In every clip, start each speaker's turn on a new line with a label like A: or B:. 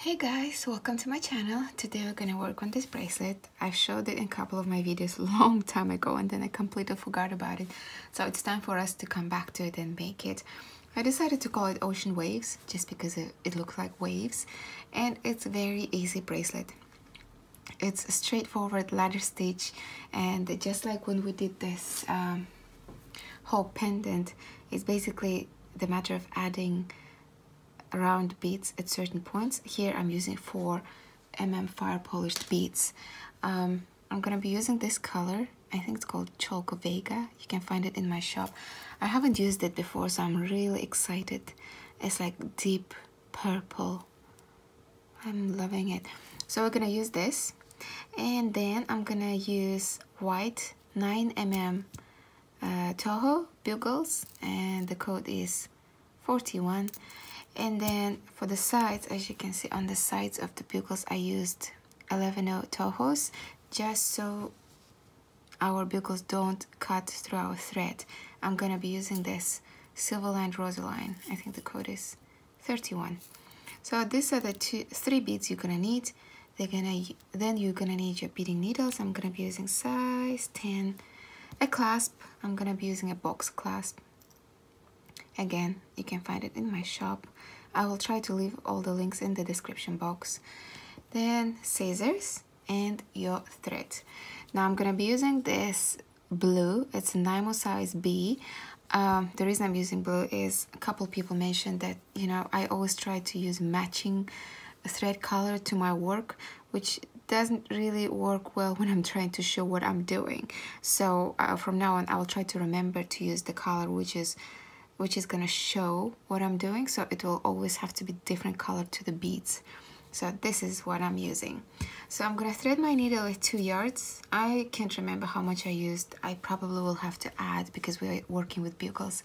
A: Hey guys, welcome to my channel. Today we're gonna work on this bracelet. I showed it in a couple of my videos long time ago and then I completely forgot about it. So it's time for us to come back to it and make it. I decided to call it Ocean Waves just because it looks like waves, and it's a very easy bracelet. It's a straightforward ladder stitch, and just like when we did this whole pendant, it's basically the matter of adding round beads at certain points. Here I'm using 4mm fire polished beads. I'm gonna be using this color. I think it's called Chalk Vega. You can find it in my shop. I haven't used it before, so I'm really excited. It's like deep purple. I'm loving it. So we're gonna use this, and then I'm gonna use white 9mm Toho Bugles, and the code is 41. And then for the sides, as you can see on the sides of the bugles, I used 11/0 Tohos just so our bugles don't cut through our thread. I'm gonna be using this silver lined rosaline. I think the code is 31. So these are the three beads you're gonna need. Then you're gonna need your beading needles. I'm gonna be using size 10. A clasp. I'm gonna be using a box clasp. Again, you can find it in my shop. I will try to leave all the links in the description box. Then scissors and your thread. Now I'm gonna be using this blue. It's a Nymo size B. The reason I'm using blue is a couple people mentioned that, you know, I always try to use matching thread color to my work, which doesn't really work well when I'm trying to show what I'm doing. So from now on, I will try to remember to use the color which is gonna show what I'm doing, so it will always have to be different color to the beads. So this is what I'm using. So I'm gonna thread my needle with 2 yards. I can't remember how much I used. I probably will have to add because we're working with bugles.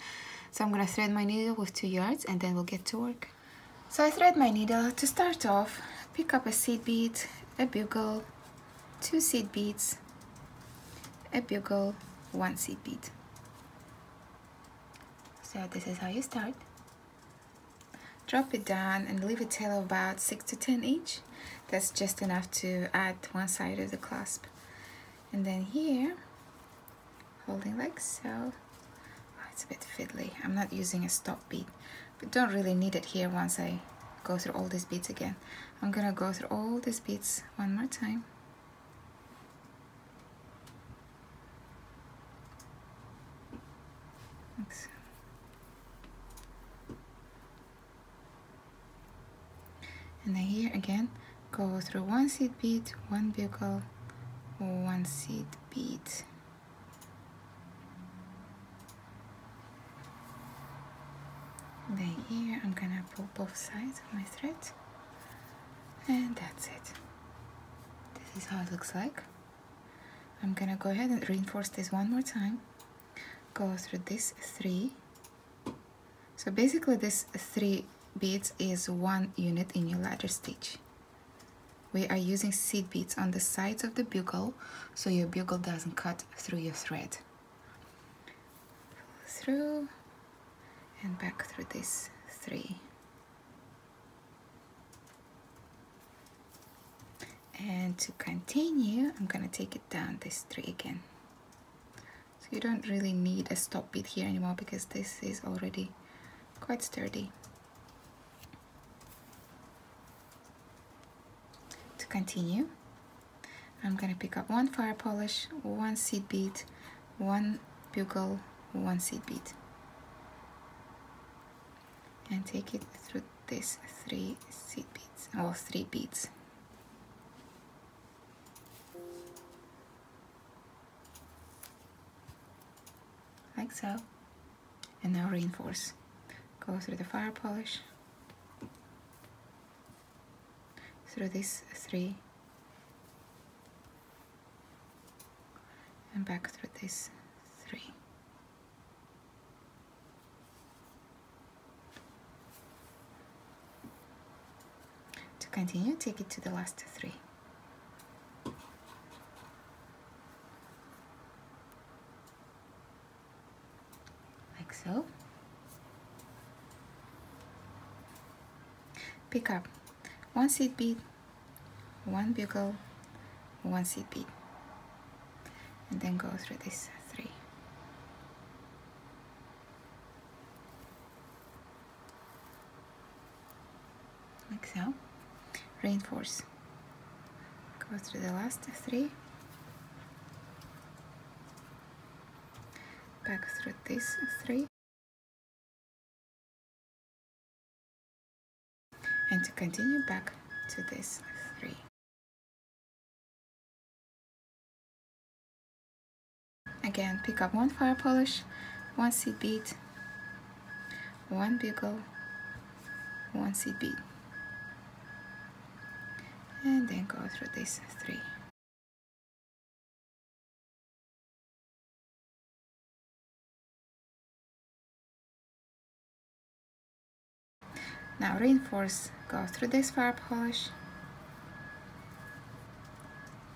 A: So I'm gonna thread my needle with 2 yards and then we'll get to work. So I thread my needle. To start off, pick up a seed bead, a bugle, 2 seed beads, a bugle, 1 seed bead. So this is how you start. Drop it down and leave a tail of about 6 to 10 inch. That's just enough to add one side of the clasp. And then here, holding like so. Oh, it's a bit fiddly. I'm not using a stop bead, but don't really need it here once I go through all these beads again. I'm gonna go through all these beads one more time. Like so. And then here again, go through 1 seed bead, 1 bugle, 1 seed bead. And then here I'm gonna pull both sides of my thread, and that's it. This is how it looks like. I'm gonna go ahead and reinforce this one more time. Go through this 3. So basically this 3 beads is 1 unit in your ladder stitch. We are using seed beads on the sides of the bugle so your bugle doesn't cut through your thread. Through and back through this 3. And to continue, I'm gonna take it down this 3 again. So you don't really need a stop bead here anymore because this is already quite sturdy. Continue, I'm gonna pick up 1 fire polish, 1 seed bead, 1 bugle, 1 seed bead, and take it through this 3 seed beads, or 3 beads. Like so. And now reinforce. Go through the fire polish, through this 3, and back through this 3. To continue, take it to the last 3. Like so. Pick up 1 seed bead, 1 bugle, 1 seed bead, and then go through this 3. Like so. Reinforce. Go through the last 3. Back through this 3. And to continue, back to this 3. Again, pick up 1 fire polish, 1 seed bead, 1 bugle, 1 seed bead, and then go through this 3. Now reinforce, go through this fire polish,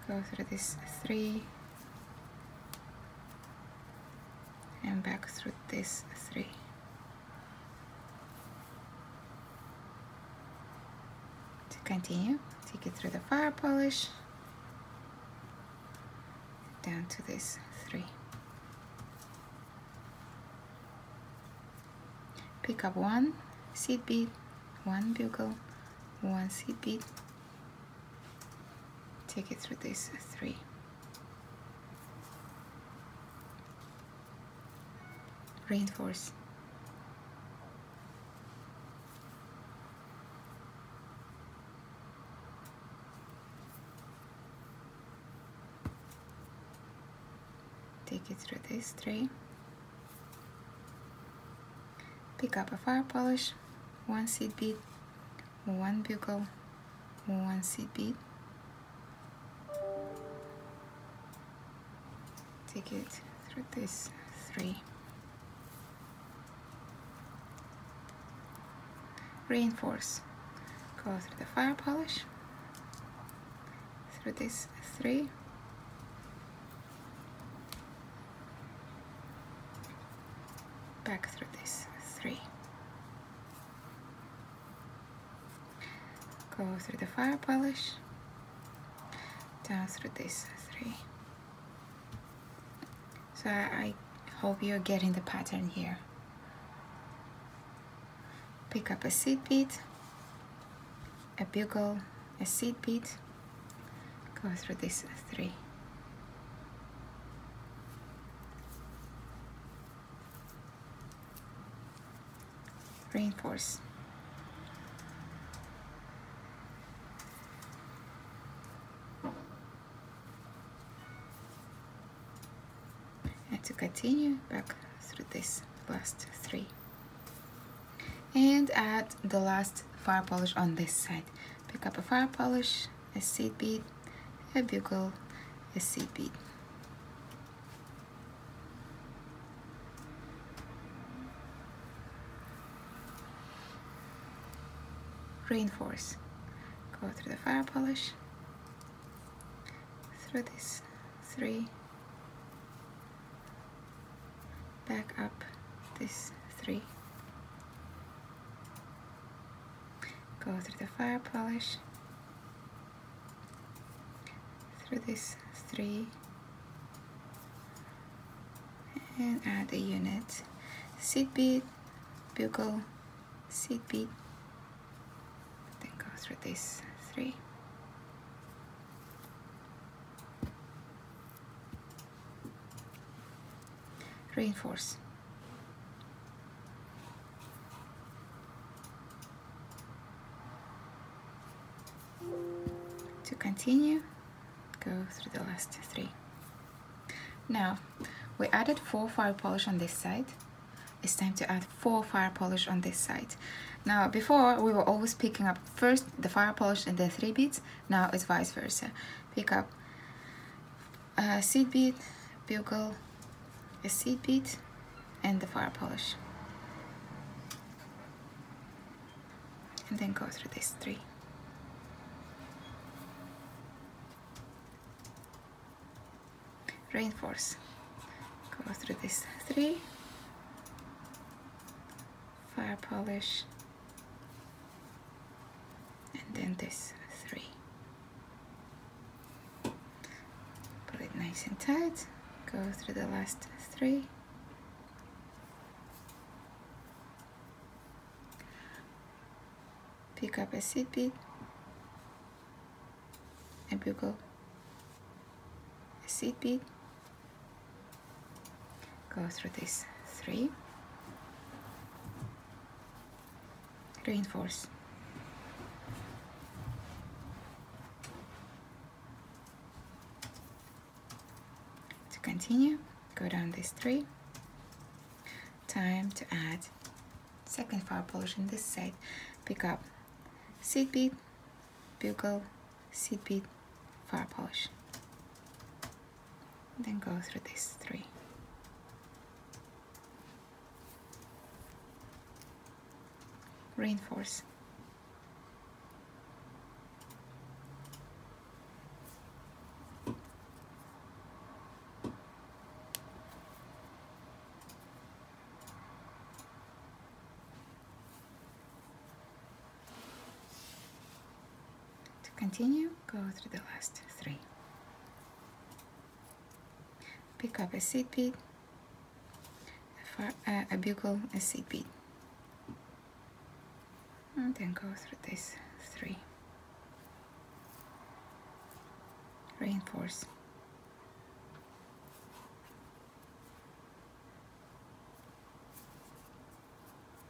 A: go through this 3, and back through this 3. To continue, take it through the fire polish, down to this 3. Pick up 1 seed bead, 1 bugle, 1 seed bead, take it through this 3. Reinforce. Take it through this 3. Pick up a fire polish, 1 seed bead, 1 bugle, 1 seed bead. Take it through this 3. Reinforce. Go through the fire polish, through this 3. Back through this 3. Go through the fire polish, down through this 3. So I hope you're getting the pattern here. Pick up a seed bead, a bugle, a seed bead, go through this 3. Reinforce. And to continue, back through this last 3. And add the last fire polish on this side. Pick up a fire polish, a seed bead, a bugle, a seed bead. Reinforce. Go through the fire polish, through this 3, back up this 3. Go through the fire polish, through this 3, and add a unit. Seed bead, bugle, seed bead, then go through this 3. Reinforce. To continue, go through the last 3. Now, we added 4 fire polish on this side. It's time to add 4 fire polish on this side. Now, before we were always picking up first the fire polish and then 3 beads. Now it's vice versa. Pick up a seed bead, bugle, a seed bead, and the fire polish. And then go through this 3. Reinforce. Go through this 3. Fire polish. And then this 3. Pull it nice and tight, go through the last 3. Pick up a seed bead, a bugle, a seed bead, go through this 3, reinforce, to continue, go down this 3, time to add second fire polish on this side, pick up seed bead, bugle, seed bead, fire polish, then go through this 3. Reinforce, to continue, go through the last 3. Pick up a seed bead, a bugle, a seed bead, and then go through this 3. Reinforce,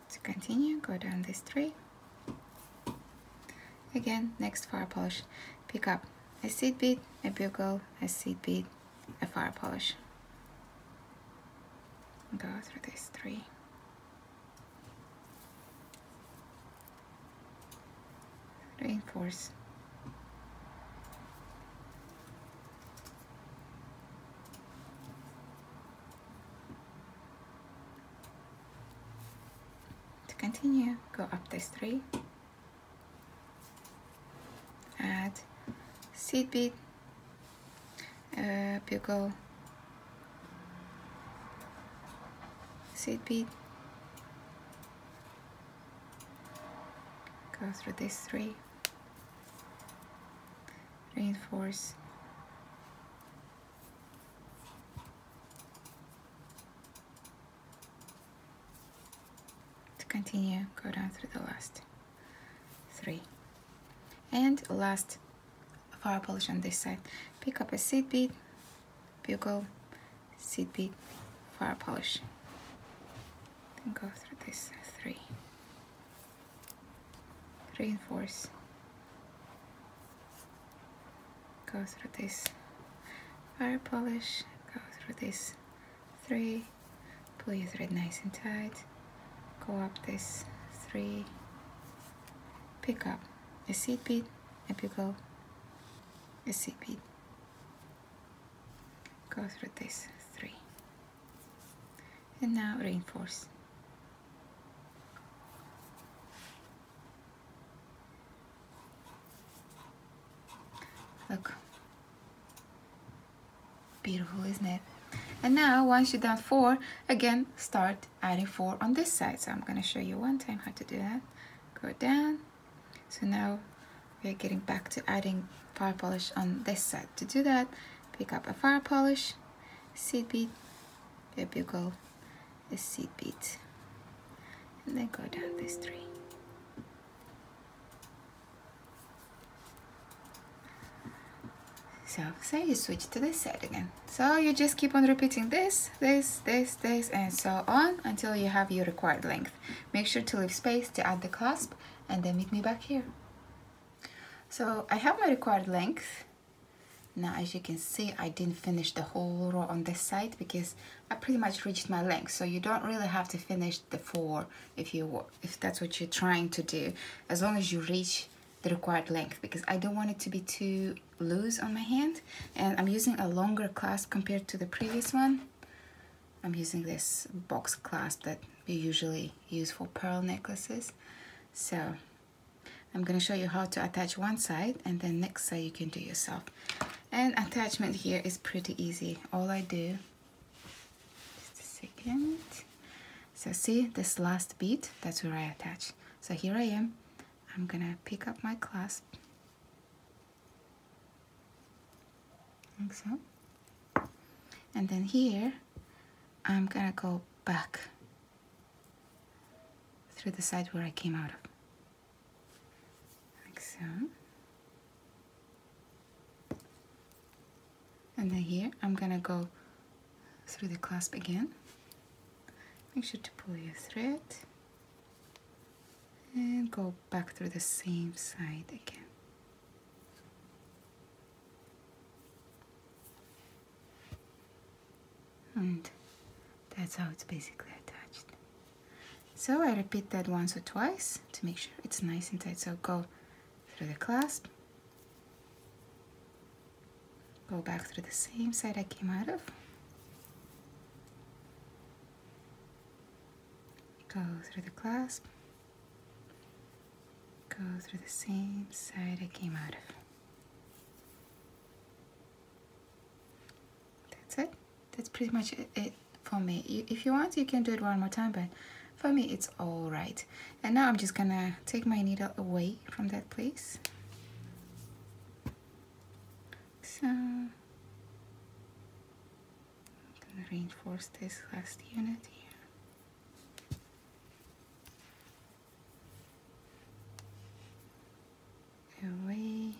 A: to continue, go down this 3. Again, next fire polish, pick up a seed bead, a bugle, a seed bead, a fire polish, go through this 3. Reinforce, to continue, go up this 3, add seed bead, bugle, seed bead, go through this 3, reinforce, to continue, go down through the last 3, and last fire polish on this side, pick up a seed bead, bugle, seed bead, fire polish, then go through this 3, reinforce, go through this fire polish, go through this 3, pull your thread nice and tight, go up this 3, pick up a seed bead, a bugle, a seed bead, go through this 3, and now reinforce, look, beautiful, isn't it? And now once you've done 4, again start adding 4 on this side. So I'm going to show you one time how to do that. Go down. So now we're getting back to adding fire polish on this side. To do that, pick up a fire polish, seed bead, a bugle, a seed bead, and then go down this 3. So say you switch to this side again. So you just keep on repeating this, and so on until you have your required length. Make sure to leave space to add the clasp, and then meet me back here. So I have my required length. Now as you can see, I didn't finish the whole row on this side because I pretty much reached my length. So you don't really have to finish the 4 if that's what you're trying to do, as long as you reach the required length, because I don't want it to be too loose on my hand, and I'm using a longer clasp compared to the previous one. I'm using this box clasp that we usually use for pearl necklaces. So I'm going to show you how to attach one side, and then next side you can do yourself. And attachment here is pretty easy. All I do, just a second. So see this last bead, that's where I attach. So here I am, I'm gonna pick up my clasp like so, and then here I'm gonna go back through the side where I came out of, like so. And then here I'm gonna go through the clasp again. Make sure to pull your thread and go back through the same side again. And that's how it's basically attached. So I repeat that once or twice to make sure it's nice and tight. So go through the clasp, go back through the same side I came out of, go through the clasp, go through the same side I came out of. That's it. That's pretty much it for me. If you want, you can do it one more time, but for me it's all right. And now I'm just gonna take my needle away from that place. So I'm gonna reinforce this last unit here. Away.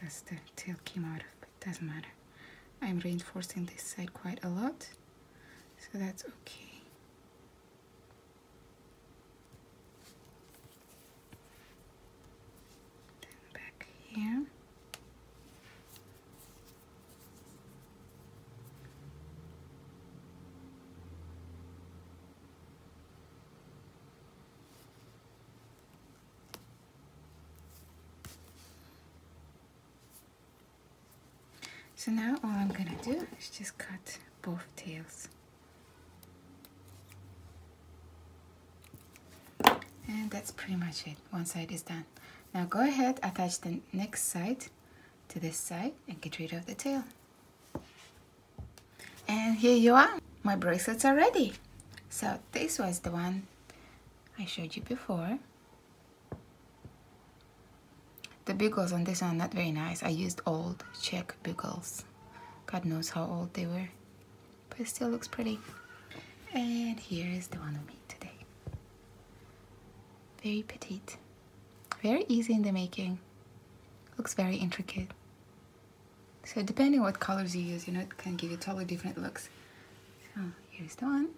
A: That's the tail came out of, but it doesn't matter. I'm reinforcing this side quite a lot, so that's okay. Then back here. So now all I'm gonna do is just cut both tails. And that's pretty much it. One side is done. Now go ahead, attach the next side to this side and get rid of the tail. And here you are. My bracelets are ready. So this was the one I showed you before. The bugles on this one are not very nice. I used old Czech bugles. God knows how old they were, but it still looks pretty. And here is the one we made today. Very petite, very easy in the making. Looks very intricate. So depending what colors you use, you know, it can give you totally different looks. So here's the one.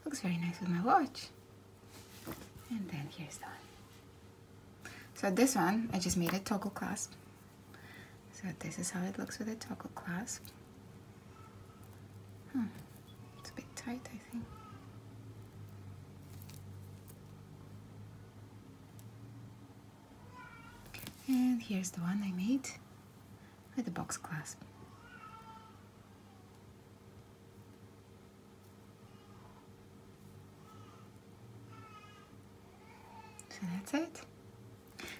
A: Looks very nice with my watch. And then here's the one. So this one, I just made a toggle clasp. So this is how it looks with a toggle clasp. It's a bit tight, I think. And here's the one I made with the box clasp. So that's it.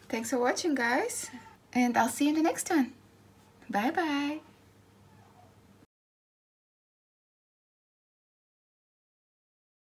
A: Thanks for watching, guys, and I'll see you in the next one. Bye bye.